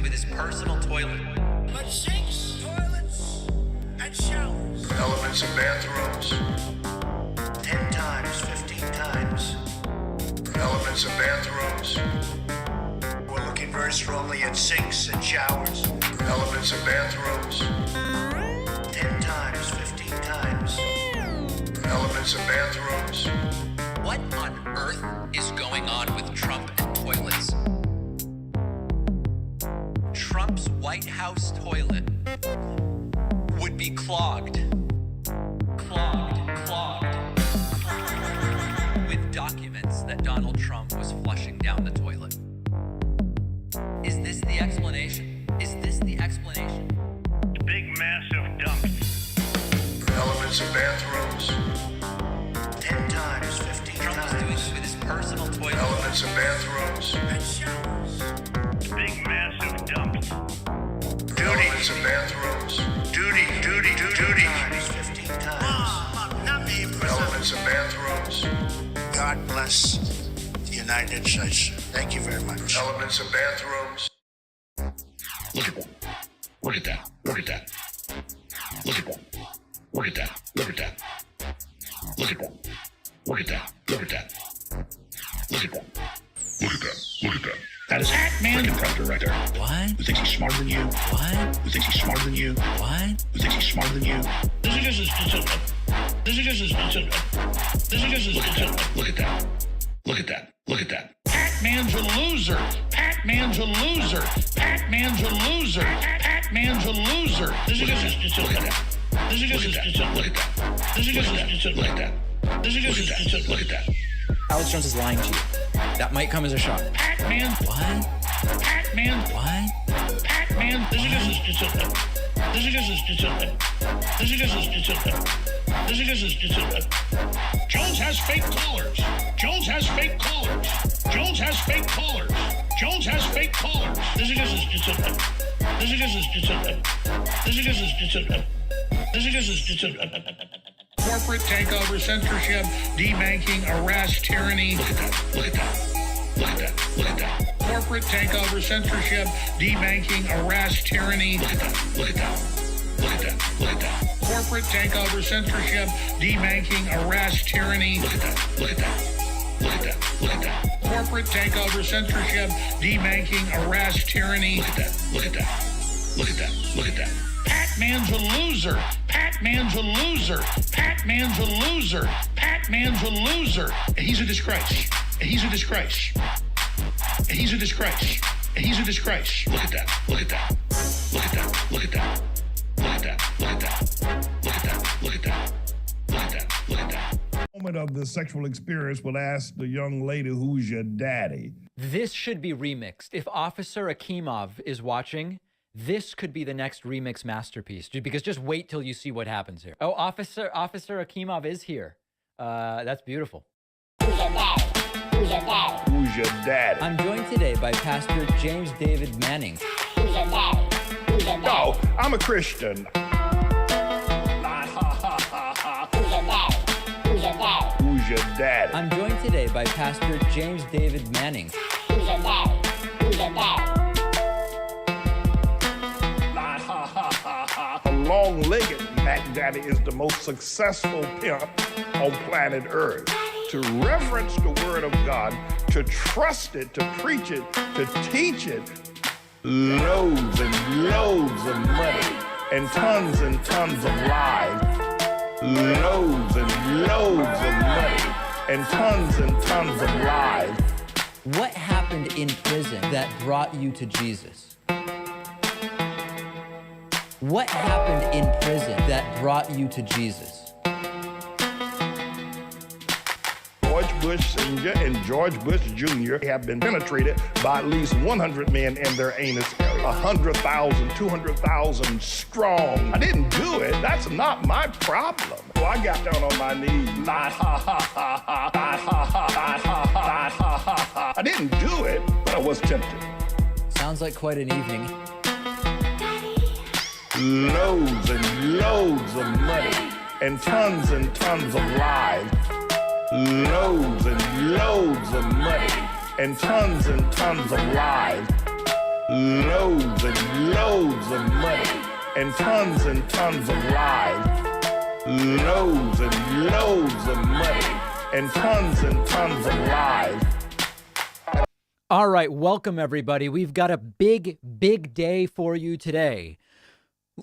with his personal toilet. But sinks, toilets, and showers. Elements of bathrooms. 10 times, 15 times. Elements of bathrooms. We're looking very strongly at sinks and showers. Elements of bathrooms. 10 times, 15 times. Elements of bathrooms. What on earth is going on with Trump and toilets? Trump's White House toilet would be clogged with documents that Donald Trump was flushing down the toilet. Is this the explanation? Is this the explanation? Big massive dumps. Elements of bathrooms. 10 times, 15 Trump was times. doing this with his personal toilet. Elements of bathrooms. And showers. Big massive dumps. Elements of bathrooms. Duty. 10 times, 15 times. Elements of bathrooms. God bless the United States. Thank you very much. Elements of bathrooms. Look at that. Look at that. Look at that. Look at that. Look at that. Look at that. Look at that. Look at that. Look at that. Look at that. Look at that. Look at that. That is man improv director. What? Who thinks he's smarter than you? What? Who thinks he's smarter than you? What? Who thinks he's smarter than you? This is just a statistic. This is just a statistic. This is just a statistic. Look at that. Look at that. Look at that. Pac-Man's a loser. Pac-Man's a loser. Pac-Man's a loser. Pac-Man's a loser. This is just a statistic. This is just a statistic. Look at that. This is just a statistic. Look at that. This is just a statistic. Look at that. Alex Jones is lying to you. That might come as a shock. Pac-Man. What? Pac-Man. What? Pac-Man. This is just a statistic. This is just a statistic. This is just a statistic. This is just a statistic. Jones has fake callers. Jones has fake callers. Jones has fake callers. Jones has fake callers. This is just a statistic. This is just a statistic. This is just a statistic. This is just a statistic. Corporate takeover, censorship, debanking, arrest, tyranny. Look at that. Look at that. Look at that. Look at that. Corporate takeover, censorship, debanking, arrest, tyranny. Look at that. Look at that. Look at that. Look at that. Corporate takeover, censorship, debanking, arrest, tyranny. Look at that. Look at that. Look at that. Look at that. Corporate takeover, censorship, debanking, arrest, tyranny. Look at that. Look at that. Look at that. Look at that. Pac-Man's a loser. Pac-Man's a loser. Pac-Man's a loser. Pac-Man's a loser. He's a disgrace. He's a disgrace. He's a disgrace. He's a disgrace. Look at that. Look at that. Look at that. Look at that. Look at that. Look at that. Look at that. Look at that. Look at that. Look at that. Moment of the sexual experience will ask the young lady, who's your daddy? This should be remixed. If Officer Akimov is watching, this could be the next remix masterpiece. Because just wait till you see what happens here. Oh, Officer Akimov is here. That's beautiful. Who's your daddy? Who's your daddy? I'm joined today by Pastor James David Manning. Who's your daddy? Who's your daddy? No, I'm a Christian. Who's your daddy? Who's your daddy? Who's your daddy? I'm joined today by Pastor James David Manning. Who's your daddy? Who's your daddy? A long-legged Mac Daddy is the most successful pimp on planet Earth. To reverence the Word of God, to trust it, to preach it, to teach it, loads and loads of money and tons of lies. Loads and loads of money and tons of lies. What happened in prison that brought you to Jesus? What happened in prison that brought you to Jesus? George Bush Sr. and George Bush Jr. have been penetrated by at least 100 men in their anus area. 100,000, 200,000 strong. I didn't do it. That's not my problem. So I got down on my knees. I didn't do it, but I was tempted. Sounds like quite an evening. Loads and loads of money and tons of lies. Loads and loads of money and tons of lies. loads and loads of money and tons of lies. Loads and loads of money and tons of lies. All right, welcome everybody. We've got a big day for you today.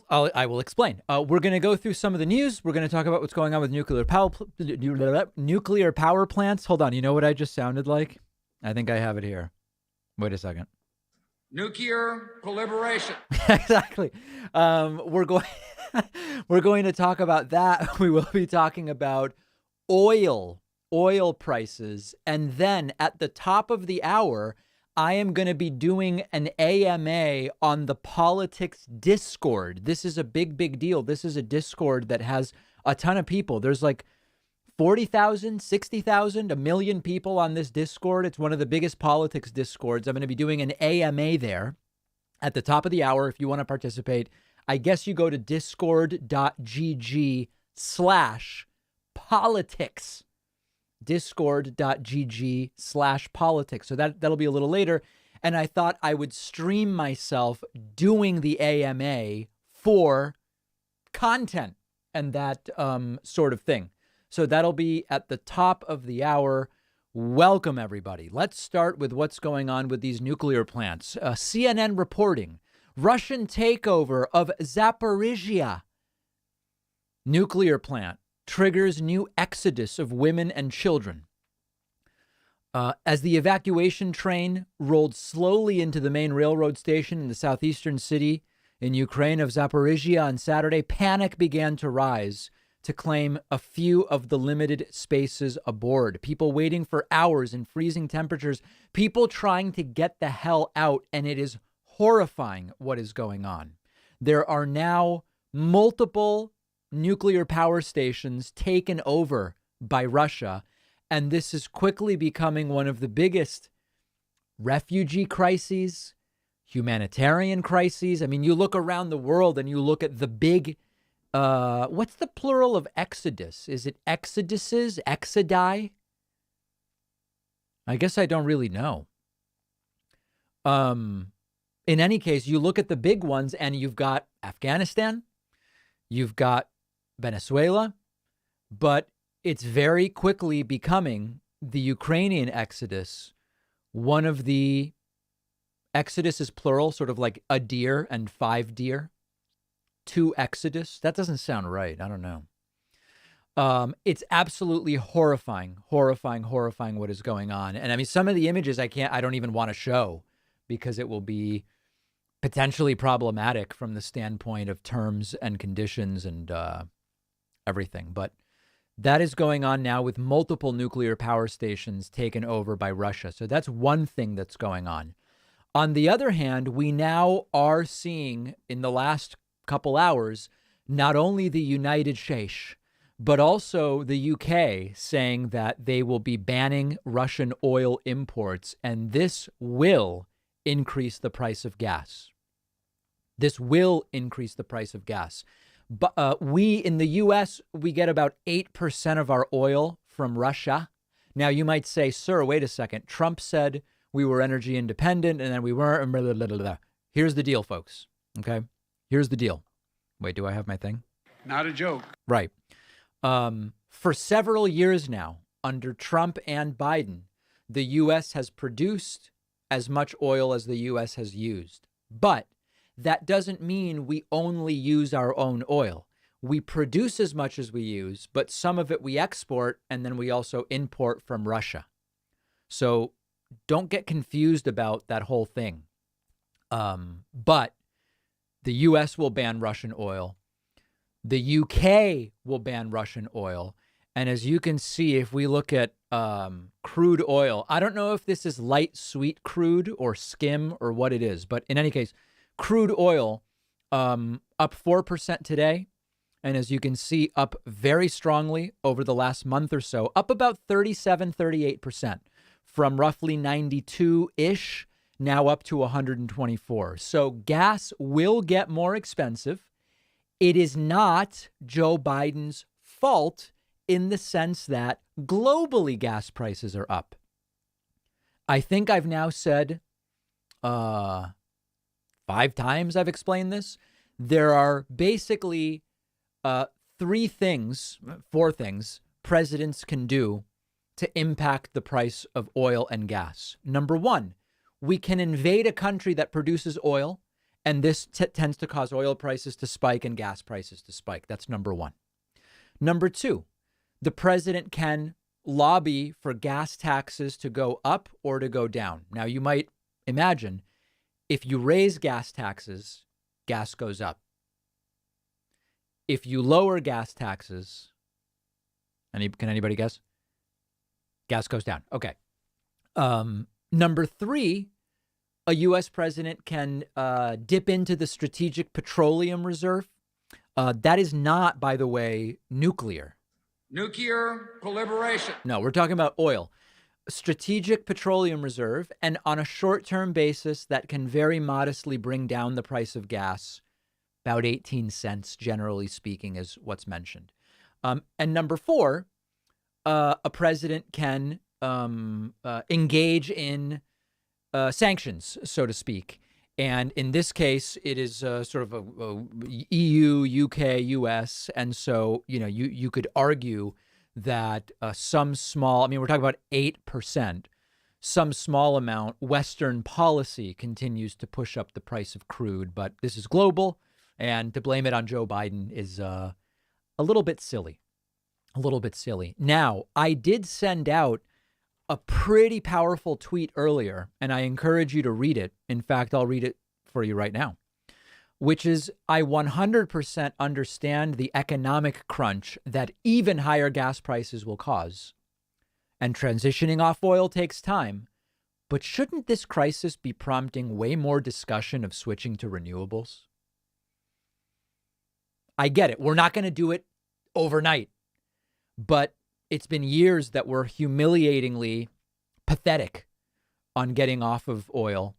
I will explain. We're going to go through some of the news. We're going to talk about what's going on with nuclear power plants. Hold on. You know what I just sounded like? I think I have it here. Wait a second. Nuclear proliferation. Exactly. We're going to talk about that. We will be talking about oil prices. And then at the top of the hour, I am going to be doing an AMA on the politics Discord. This is a big deal. This is a Discord that has a ton of people. There's like 40,000, 60,000, 1 million people on this Discord. It's one of the biggest politics Discords. I'm going to be doing an AMA there at the top of the hour. If you want to participate, I guess you go to discord.gg/politics. discord.gg/politics. So that'll be a little later. And I thought I would stream myself doing the AMA for content and that sort of thing. So that'll be at the top of the hour. Welcome, everybody. Let's start with what's going on with these nuclear plants. CNN reporting Russian takeover of Zaporizhia nuclear plant triggers new exodus of women and children. As the evacuation train rolled slowly into the main railroad station in the southeastern city in Ukraine of Zaporizhia on Saturday, panic began to rise to claim a few of the limited spaces aboard. People waiting for hours in freezing temperatures, people trying to get the hell out, and it is horrifying what is going on. There are now multiple nuclear power stations taken over by Russia, and this is quickly becoming one of the biggest refugee crises, humanitarian crises. I mean, you look around the world and you look at the big, what's the plural of exodus? Is it exoduses, exodi? I guess I don't really know. In any case, you look at the big ones and you've got Afghanistan, you've got Venezuela, but it's very quickly becoming the Ukrainian exodus. One of the exodus is plural, sort of like a deer and 5 deer. 2 exodus. That doesn't sound right. I don't know. It's absolutely horrifying what is going on. And I mean, some of the images I don't even want to show because it will be potentially problematic from the standpoint of terms and conditions and everything. But that is going on now with multiple nuclear power stations taken over by Russia. So that's one thing that's going on. On the other hand, we now are seeing in the last couple hours, not only the United States, but also the UK saying that they will be banning Russian oil imports. And this will increase the price of gas. This will increase the price of gas. But we in the U.S., we get about 8% of our oil from Russia. Now, you might say, sir, wait a second. Trump said we were energy independent and then we weren't. Blah, blah, blah, blah, blah. Here's the deal, folks. Okay, here's the deal. Wait, do I have my thing? Not a joke. Right. For several years now, under Trump and Biden, the U.S. has produced as much oil as the U.S. has used. But that doesn't mean we only use our own oil. We produce as much as we use, but some of it we export, and then we also import from Russia. So don't get confused about that whole thing. But the U.S. will ban Russian oil. The U.K. will ban Russian oil. And as you can see, if we look at crude oil, I don't know if this is light sweet crude or skim or what it is. But in any case, crude oil up 4% today. And as you can see, up very strongly over the last month or so, up about 37, 38% from roughly 92-ish, now up to 124. So gas will get more expensive. It is not Joe Biden's fault in the sense that globally gas prices are up. I think I've now said 5 times I've explained this. There are basically 4 things presidents can do to impact the price of oil and gas. Number 1, we can invade a country that produces oil, and this tends to cause oil prices to spike and gas prices to spike. That's number 1. Number 2, the president can lobby for gas taxes to go up or to go down. Now, you might imagine if you raise gas taxes, gas goes up. If you lower gas taxes, can anybody guess? Gas goes down. Okay. Number 3, a U.S. president can dip into the Strategic Petroleum Reserve. That is not, by the way, nuclear. Nuclear proliferation. No, we're talking about oil. Strategic Petroleum Reserve, and on a short-term basis, that can very modestly bring down the price of gas. About 18 cents, generally speaking, is what's mentioned. And number 4, a president can engage in sanctions, so to speak. And in this case, it is sort of a EU, UK, US. And so, you could argue that some small, we're talking about 8%, some small amount, Western policy continues to push up the price of crude. But this is global, and to blame it on Joe Biden is a little bit silly. A little bit silly. Now, I did send out a pretty powerful tweet earlier, and I encourage you to read it. In fact, I'll read it for you right now, which is, I 100% understand the economic crunch that even higher gas prices will cause. And transitioning off oil takes time. But shouldn't this crisis be prompting way more discussion of switching to renewables? I get it. We're not going to do it overnight. But it's been years that we're humiliatingly pathetic on getting off of oil.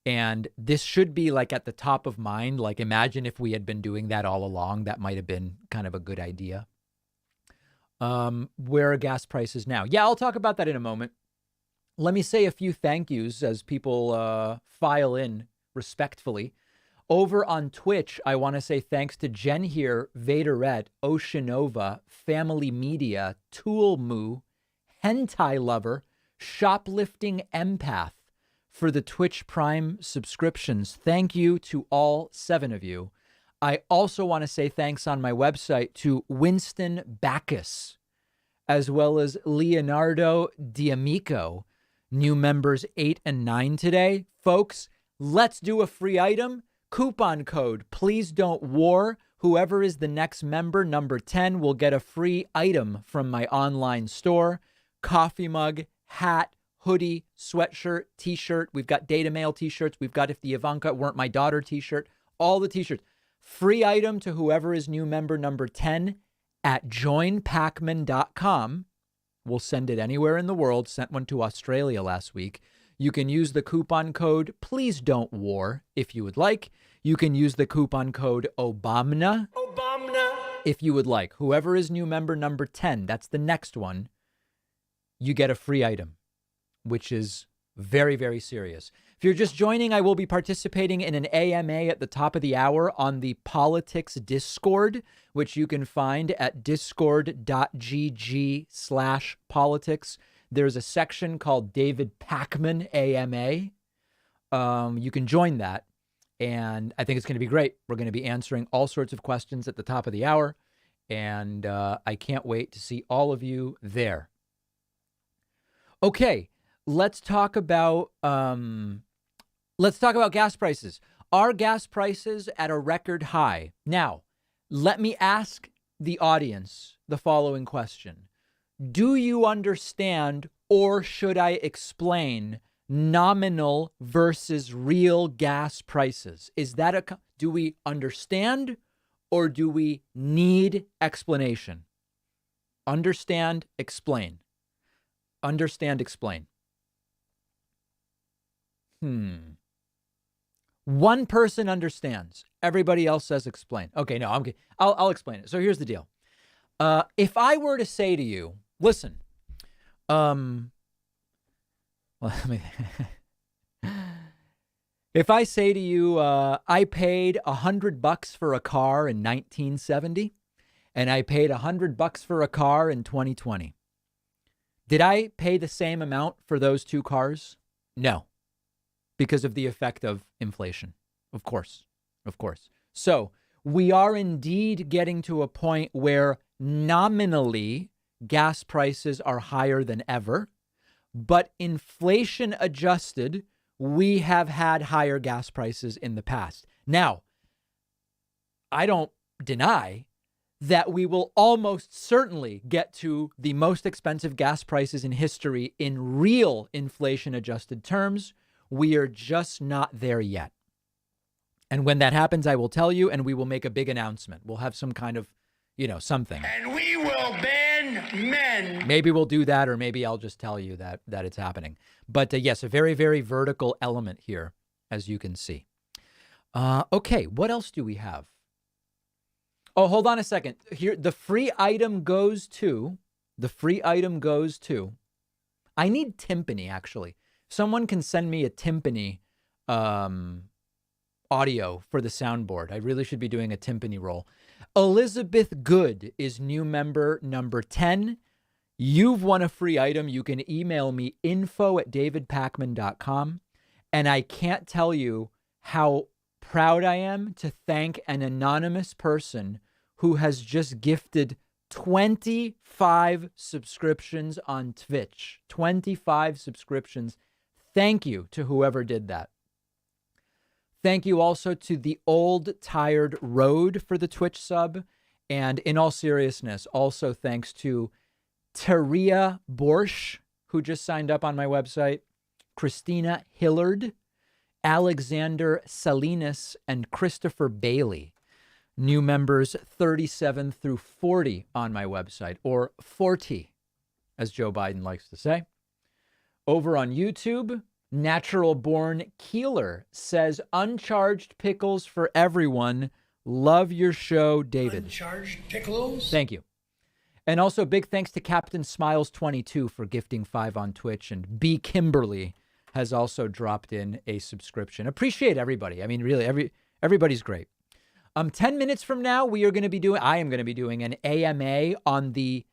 And this should be like at the top of mind. Like, imagine if we had been doing that all along. That might have been kind of a good idea. Where are gas prices now? Yeah, I'll talk about that in a moment. Let me say a few thank yous as people file in respectfully. Over on Twitch, I want to say thanks to Jen here, Vaderette, Oceanova, Family Media, Tool Moo, Hentai Lover, Shoplifting Empath for the Twitch Prime subscriptions. Thank you to all 7 of you. I also want to say thanks on my website to Winston Bacchus, as well as Leonardo D'Amico, new members 8 and 9 today. Folks, let's do a free item. Coupon code, please don't war. Whoever is the next member, number 10, will get a free item from my online store. Coffee mug, hat, hoodie, sweatshirt, t-shirt. We've got Data Mail t-shirts. We've got If the Ivanka Weren't My Daughter t-shirt. All the t-shirts. Free item to whoever is new member number 10 at joinpacman.com. We'll send it anywhere in the world. Sent one to Australia last week. You can use the coupon code Please Don't War if you would like. You can use the coupon code Obamna if you would like. Whoever is new member number 10, that's the next one, you get a free item, which is very, very serious. If you're just joining, I will be participating in an AMA at the top of the hour on the Politics Discord, which you can find at discord.gg/politics. There's a section called David Pakman AMA. You can join that. And I think it's going to be great. We're going to be answering all sorts of questions at the top of the hour. And I can't wait to see all of you there. Okay, let's talk about gas prices. Are gas prices at a record high? Now, let me ask the audience the following question. Do you understand, or should I explain, nominal versus real gas prices? Is that do we understand, or do we need explanation? Understand, explain. Understand, explain. One person understands. Everybody else says explain. Okay, no, I'll explain it. So here's the deal. If I were to say to you, listen, well, If I say to you, I paid $100 for a car in 1970 and I paid $100 for a car in 2020, did I pay the same amount for those two cars? No, because of the effect of inflation. Of course. So we are indeed getting to a point where nominally gas prices are higher than ever, but inflation adjusted, we have had higher gas prices in the past. Now, I don't deny that we will almost certainly get to the most expensive gas prices in history in real inflation adjusted terms. We are just not there yet. And when that happens, I will tell you, and we will make a big announcement. We'll have some kind of, something. And we will ban men. Maybe we'll do that, or maybe I'll just tell you that it's happening. But yes, a very, very vertical element here, as you can see. Okay, what else do we have? Oh, hold on a second. Here, the free item goes to. I need timpani, actually. Someone can send me a timpani audio for the soundboard. I really should be doing a timpani roll. Elizabeth Good is new member number 10. You've won a free item. You can email me info@davidpakman.com. And I can't tell you how proud I am to thank an anonymous person who has just gifted 25 subscriptions on Twitch. 25 subscriptions. Thank you to whoever did that. Thank you also to the Old Tired Road for the Twitch sub. And in all seriousness, also thanks to Taria Borsch, who just signed up on my website, Christina Hillard, Alexander Salinas, and Christopher Bailey. New members 37 through 40 on my website, or 40, as Joe Biden likes to say. Over on YouTube, Natural Born Keeler says, uncharged pickles for everyone. Love your show, David. Uncharged pickles? Thank you. And also big thanks to Captain Smiles 22 for gifting 5 on Twitch. And B. Kimberly has also dropped in a subscription. Appreciate everybody. I mean, really, everybody's great. 10 minutes from now, I am going to be doing an AMA on the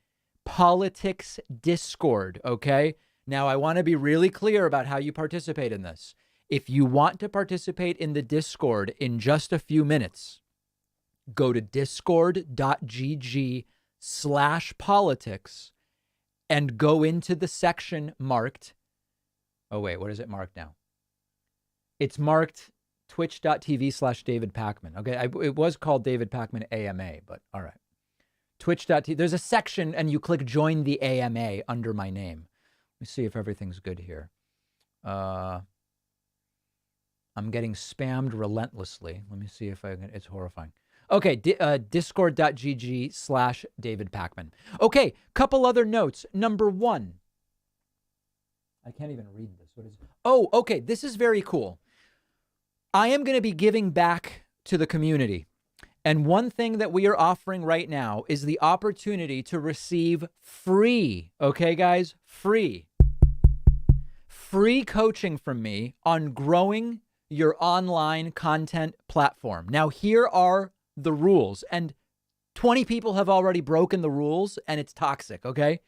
politics Discord, okay? Now, I want to be really clear about how you participate in this. If you want to participate in the Discord in just a few minutes, go to discord.gg/politics and go into the section marked. Oh, wait, what is it marked now? It's marked twitch.tv/David Pakman. Okay, it was called David Pakman AMA, but all right. Twitch.tv. There's a section and you click join the AMA under my name. Let me see if everything's good here. I'm getting spammed relentlessly. Let me see if I can. It's horrifying. Okay, discord.gg/David Pakman. Okay, couple other notes. Number 1. I can't even read this. What is it? Oh, okay, this is very cool. I am going to be giving back to the community. And one thing that we are offering right now is the opportunity to receive free, okay, guys, free coaching from me on growing your online content platform. Now, here are the rules, and 20 people have already broken the rules, and it's toxic, okay?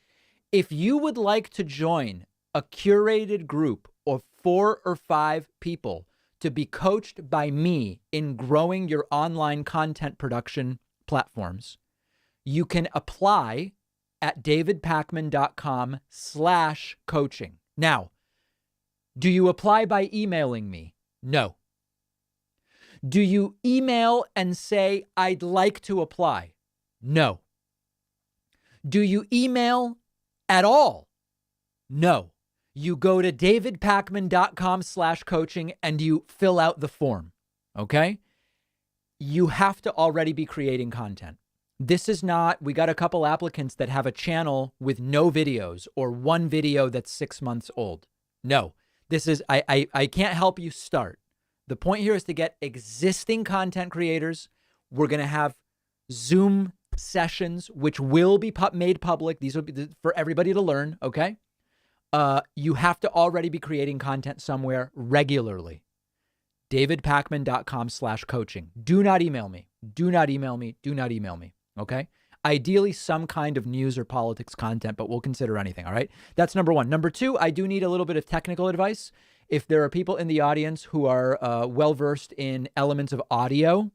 If you would like to join a curated group of 4 or 5 people to be coached by me in growing your online content production platforms, you can apply at davidpakman.com/coaching. Now, do you apply by emailing me? No. Do you email and say, I'd like to apply? No. Do you email at all? No. You go to davidpakman.com/coaching and you fill out the form. Okay? You have to already be creating content. This is not, we got a couple applicants that have a channel with no videos or one video that's 6 months old. No, this is, I can't help you start. The point here is to get existing content creators. We're going to have Zoom sessions, which will be made public. These will be for everybody to learn. Okay. You have to already be creating content somewhere regularly. davidpakman.com/coaching. Do not email me. Do not email me. Do not email me. Okay? Ideally, some kind of news or politics content, but we'll consider anything. All right? That's number one. Number two, I do need a little bit of technical advice. If there are people in the audience who are well-versed in elements of audio,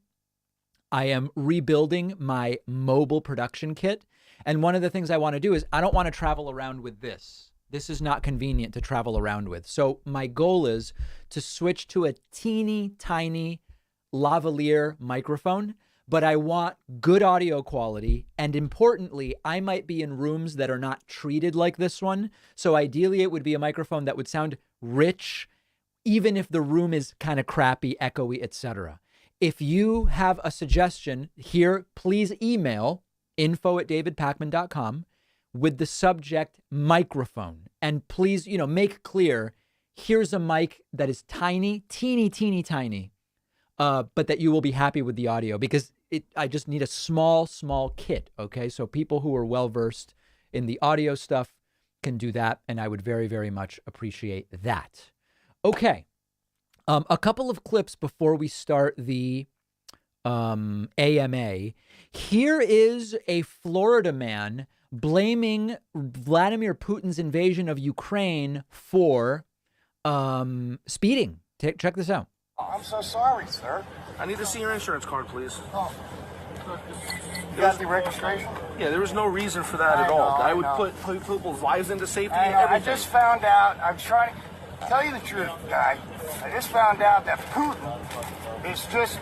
I am rebuilding my mobile production kit. And one of the things I want to do is I don't want to travel around with this. This is not convenient to travel around with. So my goal is to switch to a teeny tiny lavalier microphone, but I want good audio quality. And importantly, I might be in rooms that are not treated like this one. So ideally, it would be a microphone that would sound rich, even if the room is kind of crappy, echoey, etc. If you have a suggestion here, please email info@davidpakman.com with the subject microphone. And please, make clear, here's a mic that is tiny, teeny, teeny, tiny, but that you will be happy with the audio because I just need a small kit. Okay. So people who are well-versed in the audio stuff can do that. And I would very, very much appreciate that. Okay. A couple of clips before we start the AMA. Here is a Florida man blaming Vladimir Putin's invasion of Ukraine for speeding. Check this out. I'm so sorry, sir. I need to see your insurance card, please. Oh. You got the registration? Yeah, there was no reason for that at all. I would put people's lives into safety and everything. I just found out, I'm trying to tell you the truth, guy. I just found out that Putin is just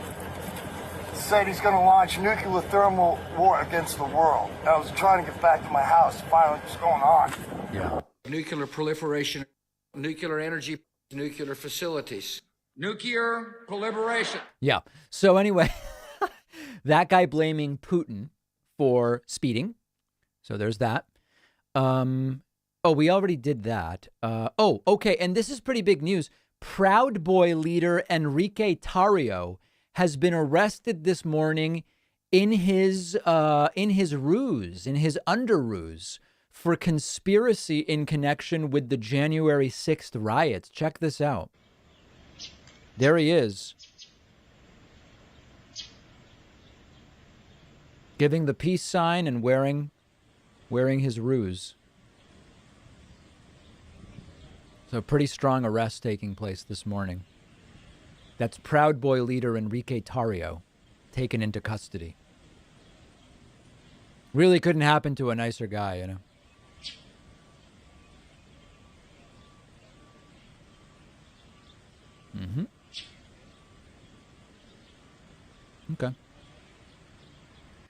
said he's going to launch nuclear thermal war against the world. I was trying to get back to my house. Finally, what's going on? Yeah. Nuclear proliferation, nuclear energy, nuclear facilities, nuclear proliferation. Yeah. So anyway, that guy blaming Putin for speeding. So there's that. Oh, we already did that. Okay. And this is pretty big news. Proud Boy leader Enrique Tarrio has been arrested this morning in his ruse, in his under ruse, for conspiracy in connection with the January 6th riots. Check this out. There he is, giving the peace sign and wearing his ruse. So pretty strong arrest taking place this morning. That's Proud Boy leader Enrique Tarrio, taken into custody. Really couldn't happen to a nicer guy, you know. Mm-hmm. Okay.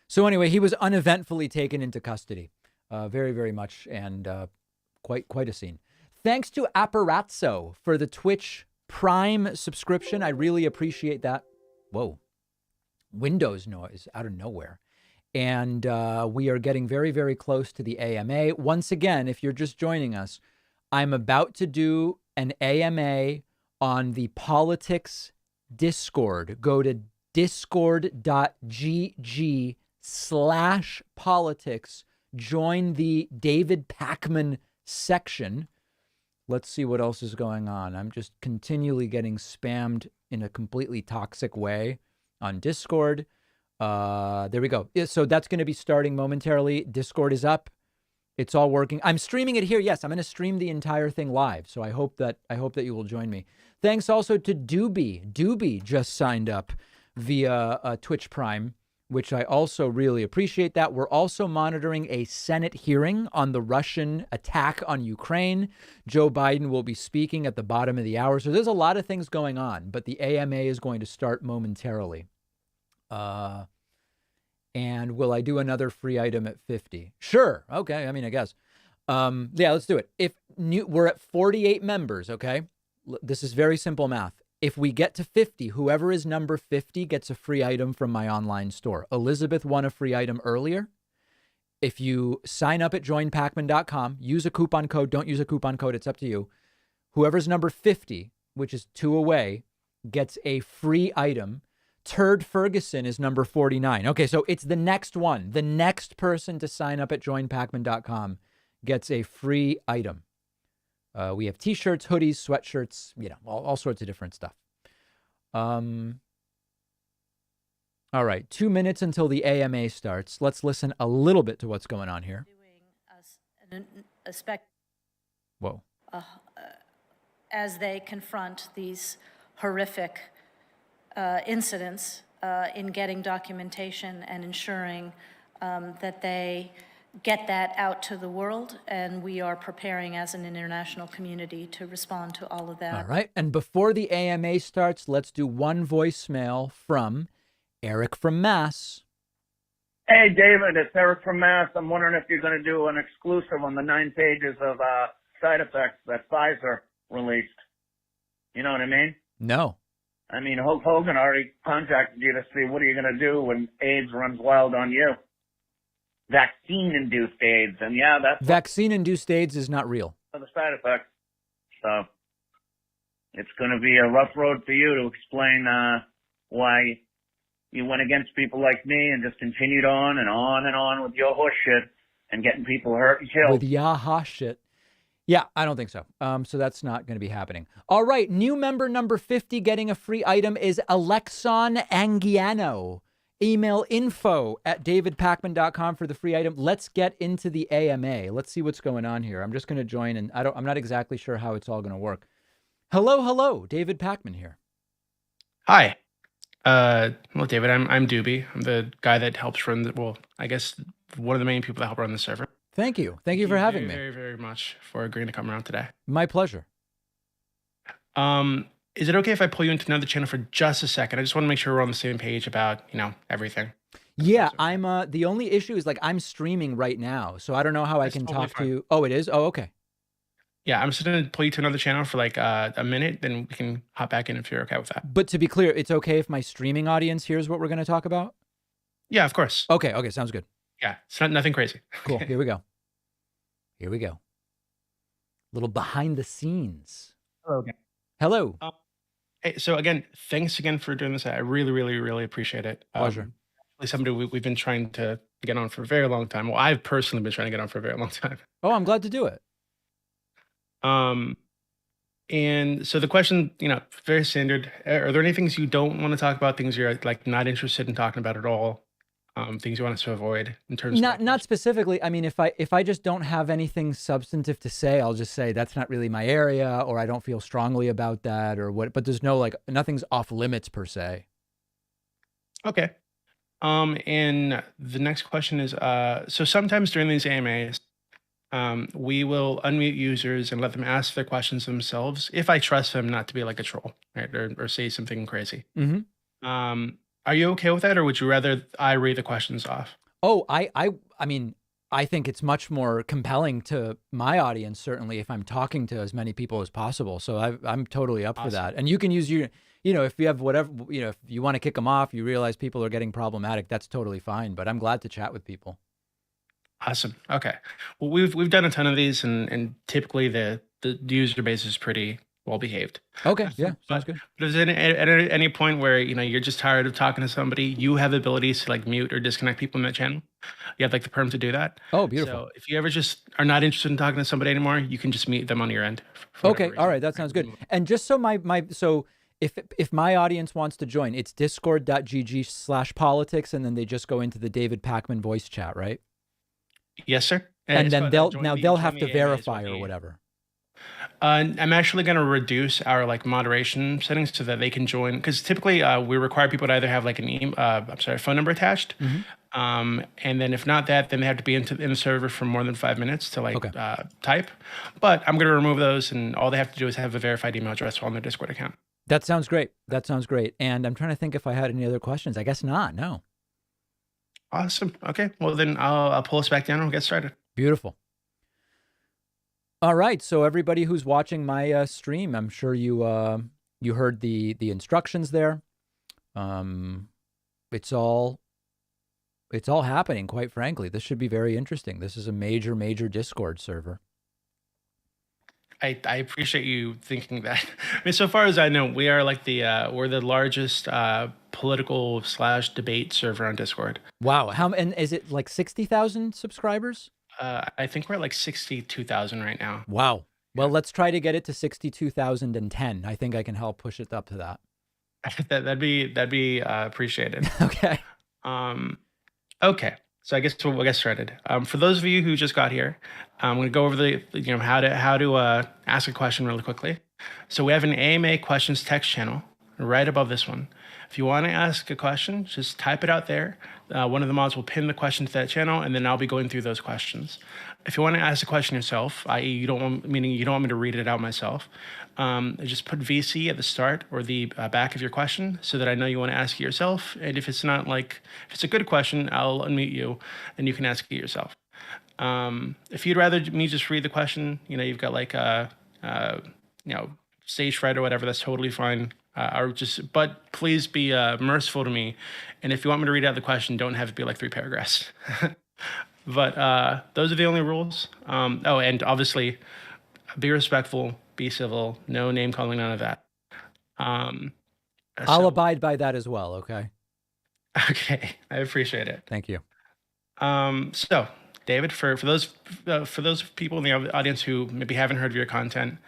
So anyway, he was uneventfully taken into custody. Very, very much, and quite a scene. Thanks to Apparazzo for the Twitch Prime subscription. I really appreciate that. Whoa. Windows noise out of nowhere. And we are getting very, very close to the AMA. Once again, if you're just joining us, I'm about to do an AMA on the politics Discord. Go to discord.gg/politics. Join the David Pakman section. Let's see what else is going on. I'm just continually getting spammed in a completely toxic way on Discord. There we go. So that's going to be starting momentarily. Discord is up. It's all working. I'm streaming it here. Yes, I'm going to stream the entire thing live. So I hope that you will join me. Thanks also to Doobie. Doobie just signed up via Twitch Prime, which I also really appreciate that. We're also monitoring a Senate hearing on the Russian attack on Ukraine. Joe Biden will be speaking at the bottom of the hour. So there's a lot of things going on, but the AMA is going to start momentarily. And will I do another free item at 50? Sure. Okay. I mean, I guess. Yeah, let's do it. We're at 48 members. Okay. This is very simple math. If we get to 50, whoever is number 50 gets a free item from my online store. Elizabeth won a free item earlier. If you sign up at joinpakman.com, use a coupon code. Don't use a coupon code. It's up to you. Whoever's number 50, which is 2 away, gets a free item. Turd Ferguson is number 49. Okay, so it's the next one. The next person to sign up at joinpakman.com gets a free item. We have T-shirts, hoodies, sweatshirts, all sorts of different stuff. All right, 2 minutes until the AMA starts. Let's listen a little bit to what's going on here. Whoa. As they confront these horrific incidents in getting documentation and ensuring that they get that out to the world, and we are preparing as an international community to respond to all of that. All right, and before the AMA starts, let's do one voicemail from Eric from Mass. Hey, David, it's Eric from Mass. I'm wondering if you're going to do an exclusive on the 9 pages of side effects that Pfizer released. You know what I mean? No. I mean, Hulk Hogan already contacted you to see what are you going to do when AIDS runs wild on you. Vaccine-induced AIDS, and yeah, that's vaccine-induced AIDS is not real. The side effects. So it's going to be a rough road for you to explain why you went against people like me and just continued on and on and on with your horse shit and getting people hurt and killed. With Yaha shit. Yeah, I don't think so. So that's not going to be happening. All right, new member number 50 getting a free item is Alexon Anguiano. Email info@davidpakman.com for the free item. Let's get into the AMA. Let's see what's going on here. I'm just going to join, and I'm not exactly sure how it's all going to work. Hello, David Pakman here. Hi. Well, David, I'm Doobie. I'm the guy that helps run I guess one of the main people that help run the server. Thank you. Thank you for having me. Very, very much for agreeing to come around today. My pleasure. Is it okay if I pull you into another channel for just a second? I just want to make sure we're on the same page about, everything. Yeah, I'm the only issue is I'm streaming right now, so I don't know how I can talk to. Oh, it is? Oh, okay. Yeah, I'm just going to pull you to another channel for a minute, then we can hop back in if you're okay with that. But to be clear, it's okay if my streaming audience hears what we're going to talk about? Yeah, of course. Okay, sounds good. Yeah, it's nothing crazy. Cool. Here we go. Little behind the scenes. Hello again. Hello. Hey, so again, thanks again for doing this. I really, really, really appreciate it. Pleasure. Somebody we've been trying to get on for a very long time. Well, I've personally been trying to get on for a very long time. Oh, I'm glad to do it. And so the question, very standard. Are there any things you don't want to talk about? Things you're not interested in talking about at all? Things you want us to avoid in terms of not specifically. I mean, if I just don't have anything substantive to say, I'll just say that's not really my area, or I don't feel strongly about that, or what. But there's no nothing's off limits per se. Okay. And the next question is, so sometimes during these AMAs, we will unmute users and let them ask their questions themselves if I trust them not to be like a troll, right, or say something crazy. Mm-hmm. Are you okay with that, or would you rather I read the questions off? Oh, I mean, I think it's much more compelling to my audience, certainly, if I'm talking to as many people as possible. So I'm totally up for that. And you can use if you have whatever, if you want to kick them off, you realize people are getting problematic, that's totally fine. But I'm glad to chat with people. Awesome. Okay. Well, we've done a ton of these, and typically the user base is pretty well behaved. Okay. Yeah. Sounds good. But is there at any point where you're just tired of talking to somebody, you have abilities to mute or disconnect people in that channel? You have the perm to do that. Oh, beautiful. So if you ever just are not interested in talking to somebody anymore, you can just mute them on your end. Okay. All right. That sounds good. And just so so if my audience wants to join, it's discord.gg/politics, and then they just go into the David Pakman voice chat, right? Yes, sir. And then they'll have to verify or whatever. I'm actually going to reduce our moderation settings so that they can join, because typically we require people to either have a phone number attached, and then if not that, then they have to be in the server for more than 5 minutes to type. But I'm going to remove those, and all they have to do is have a verified email address on their Discord account. That sounds great. And I'm trying to think if I had any other questions. I guess not. No. Awesome. Okay. Well, then I'll pull us back down and we'll get started. Beautiful. All right. So everybody who's watching my stream, I'm sure you heard the instructions there. It's all happening, quite frankly. This should be very interesting. This is a major Discord server. I appreciate you thinking that. I mean, so far as I know, we are we're the largest political / debate server on Discord. Wow. And is it 60,000 subscribers? I think we're at 62,000 right now. Wow. Well, let's try to get it to 62,010. I think I can help push it up to that. that'd be appreciated. Okay. Okay. So I guess we'll get started. For those of you who just got here, I'm going to go over how to ask a question really quickly. So we have an AMA questions text channel right above this one. If you want to ask a question, just type it out there. One of the mods will pin the question to that channel, and then I'll be going through those questions. If you want to ask a question yourself, i.e., you don't want me to read it out myself, just put VC at the start or the back of your question so that I know you want to ask it yourself. And if it's a good question, I'll unmute you and you can ask it yourself. If you'd rather me just read the question, you've got like stage fright or whatever, that's totally fine. But please be merciful to me. And if you want me to read out the question, don't have it be like 3 paragraphs. But those are the only rules. And obviously, be respectful, be civil, no name calling, none of that. I'll abide by that as well, okay? Okay, I appreciate it. Thank you. So, David, for those people in the audience who maybe haven't heard of your content,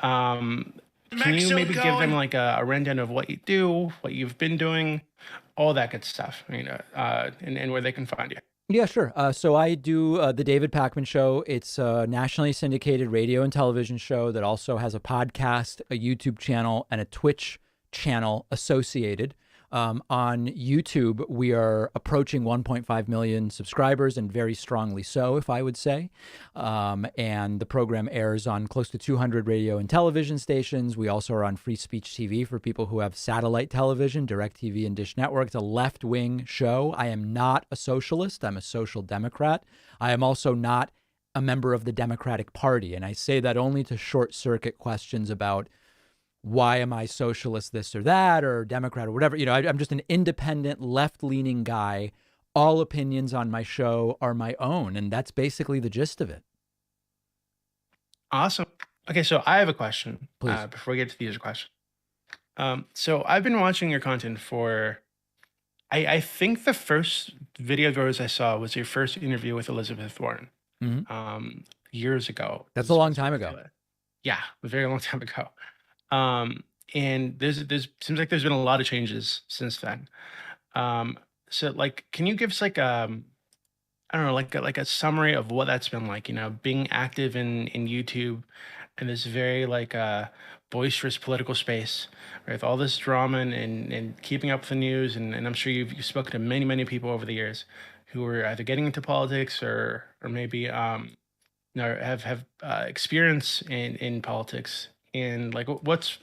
can you maybe give them like a rundown of what you do, what you've been doing, all that good stuff, and where they can find you? Yeah, sure. So I do the David Pakman Show. It's a nationally syndicated radio and television show that also has a podcast, a YouTube channel, and a Twitch channel associated. On YouTube, we are approaching 1.5 million subscribers, and very strongly so, if I would say. And the program airs on close to 200 radio and television stations. We also are on Free Speech TV for people who have satellite television, DirecTV and Dish Network. It's a left-wing show. I am not a socialist. I'm a social democrat. I am also not a member of the Democratic Party. And I say that only to short-circuit questions about why am I socialist this or that, or Democrat or whatever. I'm just an independent, left-leaning guy. All opinions on my show are my own, and that's basically the gist of it. Awesome. Okay, so I have a question before we get to the user question. So I've been watching your content for, I think the first video of yours I saw was your first interview with Elizabeth Warren years ago. That's a long time ago. Yeah, a very long time ago. And there's seems like there's been a lot of changes since then. So like, can you give us like I don't know, like a summary of what that's been like, being active in YouTube in this very like boisterous political space, right? With all this drama and keeping up with the news, and I'm sure you've spoken to many people over the years who are either getting into politics or maybe have experience in politics. And like, what's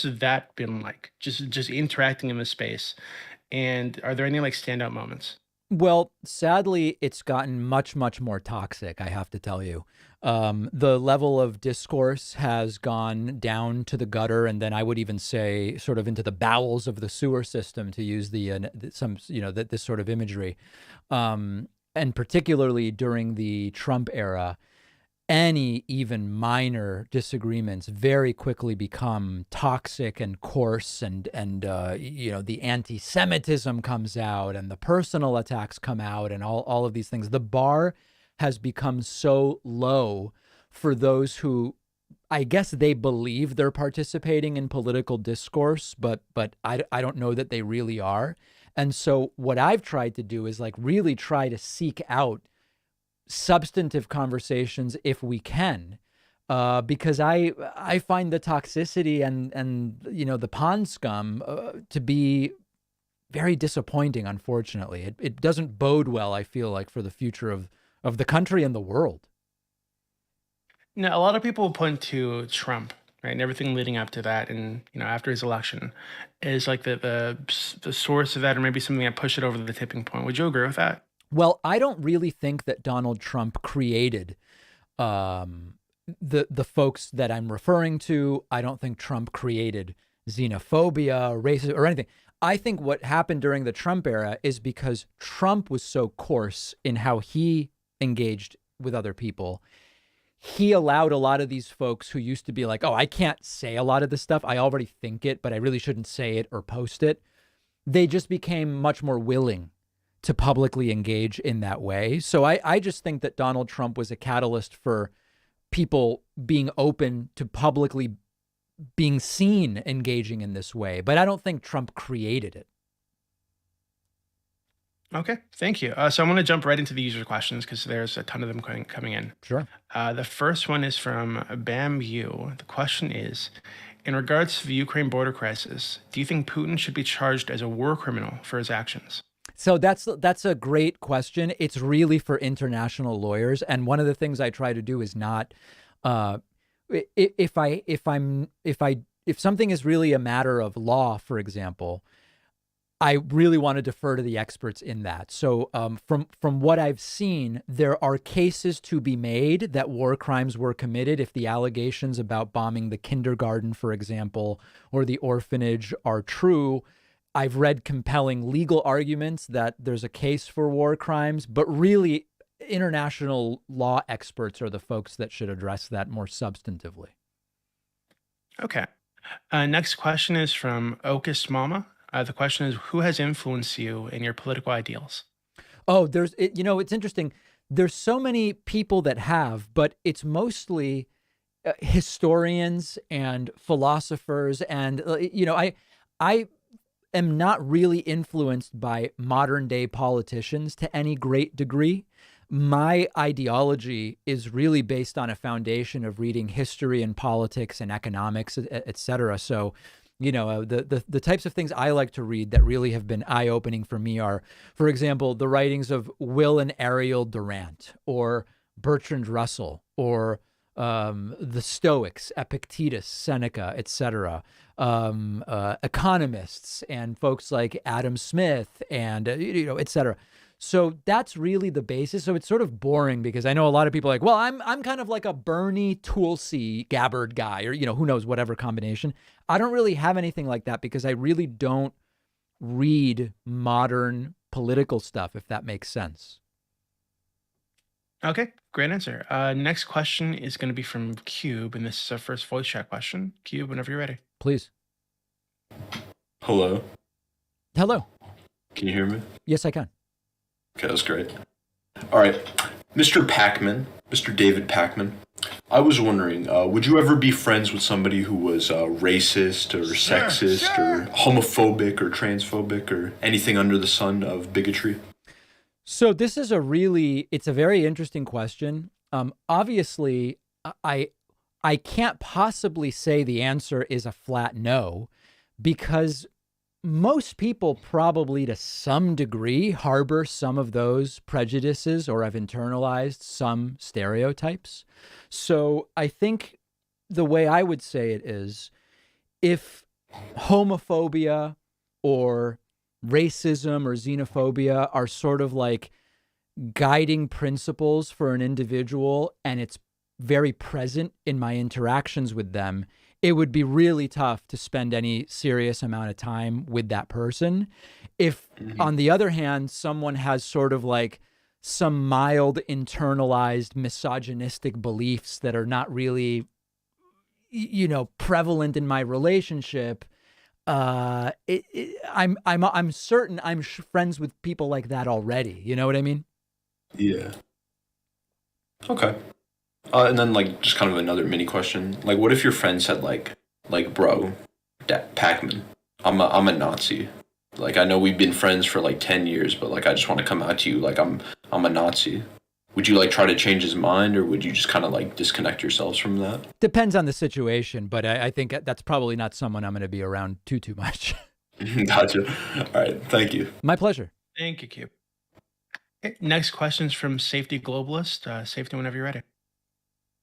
that been like? Just interacting in the space, and are there any like standout moments? Well, sadly, it's gotten much more toxic, I have to tell you. The level of discourse has gone down to the gutter, and then I would even say sort of into the bowels of the sewer system, to use this sort of imagery. And particularly during the Trump era, any even minor disagreements very quickly become toxic and coarse, and the anti-Semitism comes out and the personal attacks come out and all of these things. The bar has become so low for those who, I guess they believe they're participating in political discourse, but I don't know that they really are. And so what I've tried to do is like really try to seek out substantive conversations if we can, because I find the toxicity and the pond scum to be very disappointing. Unfortunately, it doesn't bode well, I feel like, for the future of the country and the world. Now, a lot of people point to Trump, right, and everything leading up to that, and after his election, is like the source of that, or maybe something that pushed it over the tipping point. Would you agree with that? Well, I don't really think that Donald Trump created the folks that I'm referring to. I don't think Trump created xenophobia, racism, or anything. I think what happened during the Trump era is because Trump was so coarse in how he engaged with other people. He allowed a lot of these folks who used to be like, oh, I can't say a lot of this stuff. I already think it, but I really shouldn't say it or post it. They just became much more willing to publicly engage in that way. So I just think that Donald Trump was a catalyst for people being open to publicly being seen engaging in this way, but I don't think Trump created it. Okay, thank you. So I'm going to jump right into the user questions because there's a ton of them coming in. Sure. The first one is from Bamboo. The question is, in regards to the Ukraine border crisis, do you think Putin should be charged as a war criminal for his actions? So that's a great question. It's really for international lawyers, and one of the things I try to do is not if something is really a matter of law, for example, I really want to defer to the experts in that. So from what I've seen, there are cases to be made that war crimes were committed if the allegations about bombing the kindergarten, for example, or the orphanage are true. I've read compelling legal arguments that there's a case for war crimes, but really international law experts are the folks that should address that more substantively. Okay. Next question is from Okus Mama. The question is, who has influenced you in your political ideals? Oh, it's interesting. There's so many people that have, but it's mostly historians and philosophers. And, I am not really influenced by modern day politicians to any great degree. My ideology is really based on a foundation of reading history and politics and economics, et cetera. So, the types of things I like to read that really have been eye-opening for me are, for example, the writings of Will and Ariel Durant, or Bertrand Russell, or the Stoics, Epictetus, Seneca, etc. Economists and folks like Adam Smith and etc. So that's really the basis. So it's sort of boring because I know a lot of people are like, well, I'm kind of like a Bernie Toolsy Gabbard guy, or who knows, whatever combination. I don't really have anything like that because I really don't read modern political stuff, if that makes sense. Okay, great answer. Next question is going to be from Cube, and this is our first voice chat question. Cube, whenever you're ready. Please. Hello. Hello. Can you hear me? Yes, I can. Okay, that's great. All right. Mr. Pacman, Mr. David Pacman, I was wondering, would you ever be friends with somebody who was racist or sexist or homophobic or transphobic or anything under the sun of bigotry? So this is it's a very interesting question. Obviously, I can't possibly say the answer is a flat no, because most people probably to some degree harbor some of those prejudices or have internalized some stereotypes. So I think the way I would say it is, if homophobia or racism or xenophobia are sort of like guiding principles for an individual and it's very present in my interactions with them, it would be really tough to spend any serious amount of time with that person. If, on the other hand, someone has sort of like some mild internalized misogynistic beliefs that are not really, prevalent in my relationship, I'm certain I'm friends with people like that already. You know what I mean? Yeah. Okay. And then just kind of another mini question. What if your friend said bro, Pac-Man, I'm a Nazi. I know we've been friends for 10 years, but I just want to come out to you I'm a Nazi. Would you try to change his mind, or would you just kind of disconnect yourselves from that? Depends on the situation, but I think that's probably not someone I'm going to be around too much. Gotcha. All right. Thank you. My pleasure. Thank you, Cube. Okay, next question is from Safety Globalist. Safety, whenever you're ready.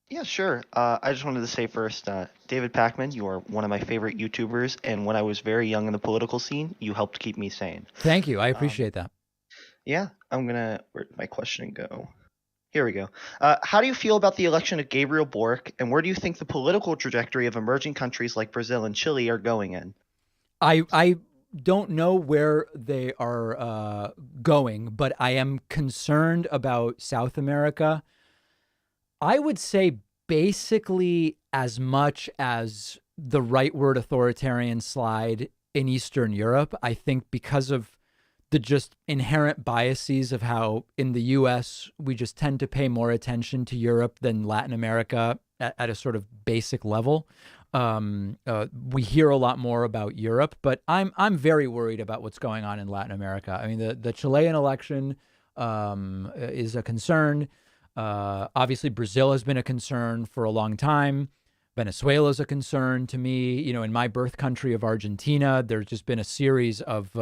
Yeah, sure. I just wanted to say first, David Pacman, you are one of my favorite YouTubers, and when I was very young in the political scene, you helped keep me sane. Thank you. I appreciate that. Yeah, where'd my question go? Here we go. How do you feel about the election of Gabriel Boric, and where do you think the political trajectory of emerging countries like Brazil and Chile are going in? I don't know where they are going, but I am concerned about South America. I would say basically as much as the rightward authoritarian slide in Eastern Europe. I think because of the just inherent biases of how in the US we just tend to pay more attention to Europe than Latin America at a sort of basic level. We hear a lot more about Europe, but I'm very worried about what's going on in Latin America. I mean, the Chilean election is a concern. Obviously, Brazil has been a concern for a long time. Venezuela is a concern to me. You know, in my birth country of Argentina, there's just been a series of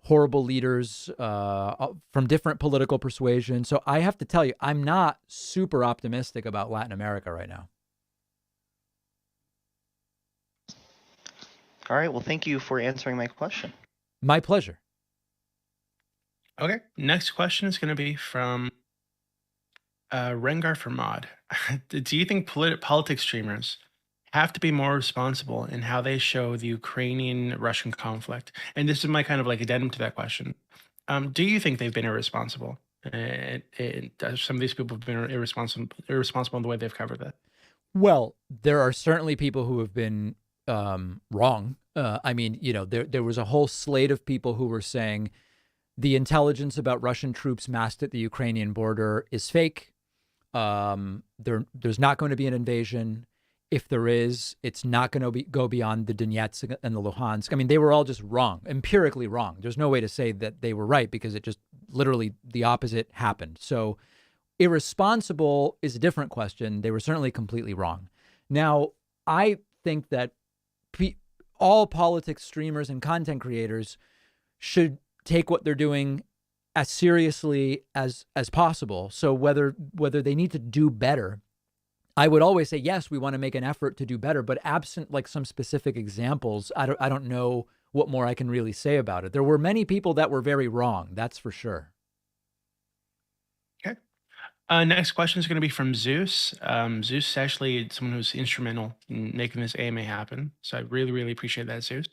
horrible leaders from different political persuasions. So I have to tell you, I'm not super optimistic about Latin America right now. All right. Well, thank you for answering my question. My pleasure. Okay. Next question is going to be from Rengar for Mod. Do you think politics streamers have to be more responsible in how they show the Ukrainian-Russian conflict? And this is my kind of like addendum to that question. Do you think they've been irresponsible? And some of these people have been irresponsible in the way they've covered that. Well, there are certainly people who have been wrong. I mean, you know, there was a whole slate of people who were saying the intelligence about Russian troops massed at the Ukrainian border is fake. There's not going to be an invasion. If there is, it's not going to go beyond the Donetsk and the Luhansk. I mean, they were all just wrong, empirically wrong. There's no way to say that they were right because it just literally the opposite happened. So irresponsible is a different question. They were certainly completely wrong. Now, I think that all politics streamers and content creators should take what they're doing as seriously as possible. So whether they need to do better, I would always say, yes, we want to make an effort to do better, but absent like some specific examples, I don't know what more I can really say about it. There were many people that were very wrong. That's for sure. Okay. Next question is going to be from Zeus. Zeus is actually someone who's instrumental in making this AMA happen. So I really, really appreciate that, Zeus.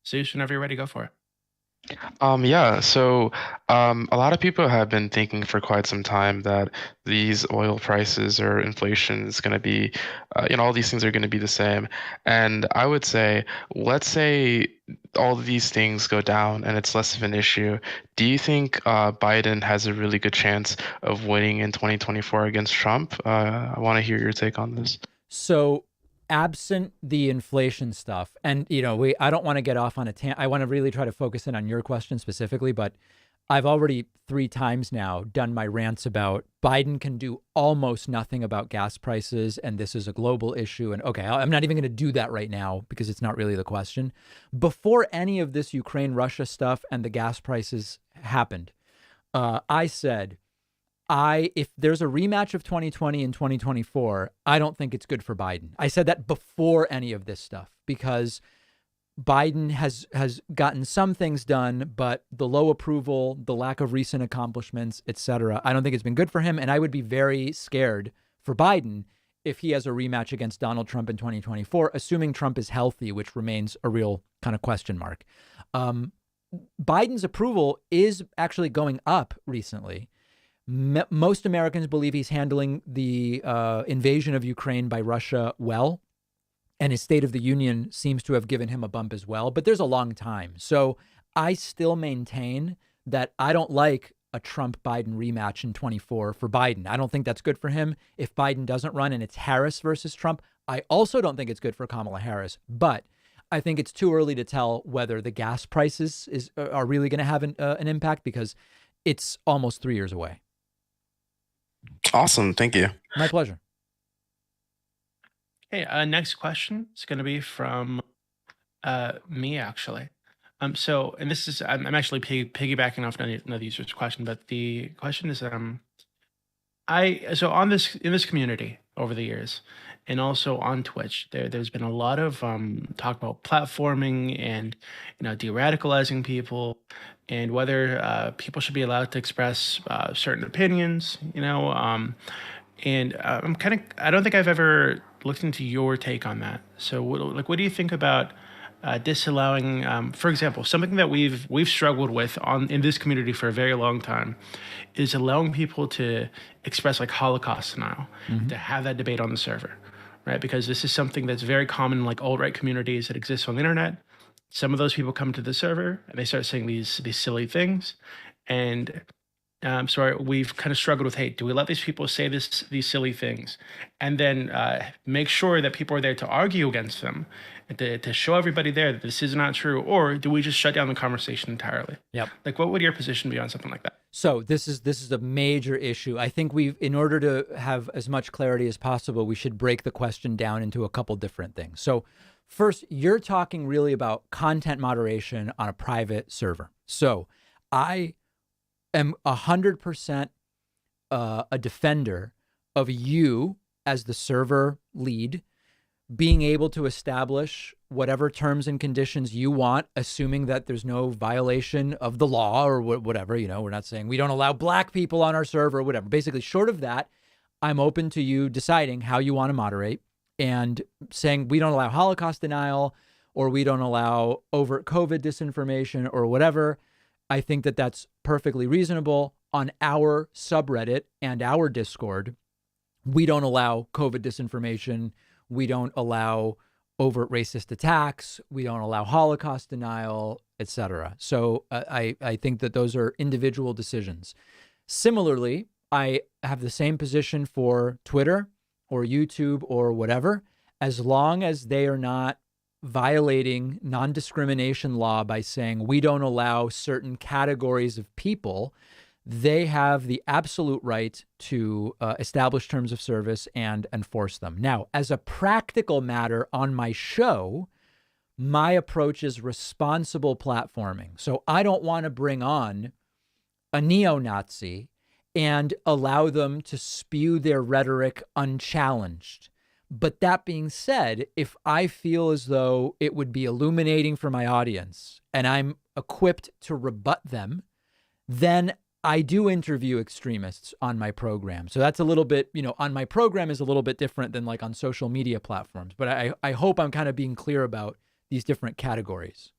Zeus, whenever you're ready, go for it. Yeah, so a lot of people have been thinking for quite some time that these oil prices or inflation is going to be, all these things are going to be the same. And I would say, let's say all of these things go down and it's less of an issue. Do you think Biden has a really good chance of winning in 2024 against Trump? I want to hear your take on this. So absent the inflation stuff, and I don't want to get off on a I want to really try to focus in on your question specifically, but I've already 3 times now done my rants about Biden can do almost nothing about gas prices, and this is a global issue. And okay, I'm not even going to do that right now because it's not really the question. Before any of this Ukraine-Russia stuff and the gas prices happened, I said, if there's a rematch of 2020 and 2024, I don't think it's good for Biden. I said that before any of this stuff because Biden has gotten some things done, but the low approval, the lack of recent accomplishments, et cetera, I don't think it's been good for him. And I would be very scared for Biden if he has a rematch against Donald Trump in 2024, assuming Trump is healthy, which remains a real kind of question mark. Biden's approval is actually going up recently. Most Americans believe he's handling the invasion of Ukraine by Russia well, and his State of the Union seems to have given him a bump as well. But there's a long time. So I still maintain that I don't like a Trump-Biden rematch in 24 for Biden. I don't think that's good for him. If Biden doesn't run and it's Harris versus Trump, I also don't think it's good for Kamala Harris. But I think it's too early to tell whether the gas prices are really going to have an impact because it's almost 3 years away. Awesome. Thank you. My pleasure. Hey, next question is going to be from me, actually. So, and this is, I'm actually piggybacking off another user's question, but the question is, in this community over the years, and also on Twitch, there's been a lot of talk about platforming and, de-radicalizing people, and whether people should be allowed to express certain opinions, and I don't think I've ever looked into your take on that. So, what do you think about disallowing, for example, something that we've struggled with in this community for a very long time, is allowing people to express like Holocaust denial, to have that debate on the server, right? Because this is something that's very common in like alt-right communities that exist on the internet. Some of those people come to the server and they start saying these silly things, and sorry, we've kind of struggled with, hey, do we let these people say these silly things, and then make sure that people are there to argue against them, and to show everybody there that this is not true, or do we just shut down the conversation entirely? Yep. Like, what would your position be on something like that? So this is a major issue. I think in order to have as much clarity as possible, we should break the question down into a couple different things. So first, you're talking really about content moderation on a private server. So I am 100% a defender of you as the server lead being able to establish whatever terms and conditions you want, assuming that there's no violation of the law or whatever. You know, we're not saying we don't allow black people on our server or whatever. Basically, short of that, I'm open to you deciding how you want to moderate and saying we don't allow Holocaust denial or we don't allow overt COVID disinformation or whatever. I think that that's perfectly reasonable. On our subreddit and our Discord, we don't allow COVID disinformation. We don't allow overt racist attacks. We don't allow Holocaust denial, etc. So I think that those are individual decisions. Similarly, I have the same position for Twitter or YouTube or whatever, as long as they are not violating non-discrimination law by saying we don't allow certain categories of people. They have the absolute right to establish terms of service and enforce them. Now, as a practical matter on my show, my approach is responsible platforming. So I don't want to bring on a neo-Nazi and allow them to spew their rhetoric unchallenged. But that being said, if I feel as though it would be illuminating for my audience and I'm equipped to rebut them, then I do interview extremists on my program. So that's a little bit, on my program is a little bit different than like on social media platforms. But I hope I'm kind of being clear about these different categories.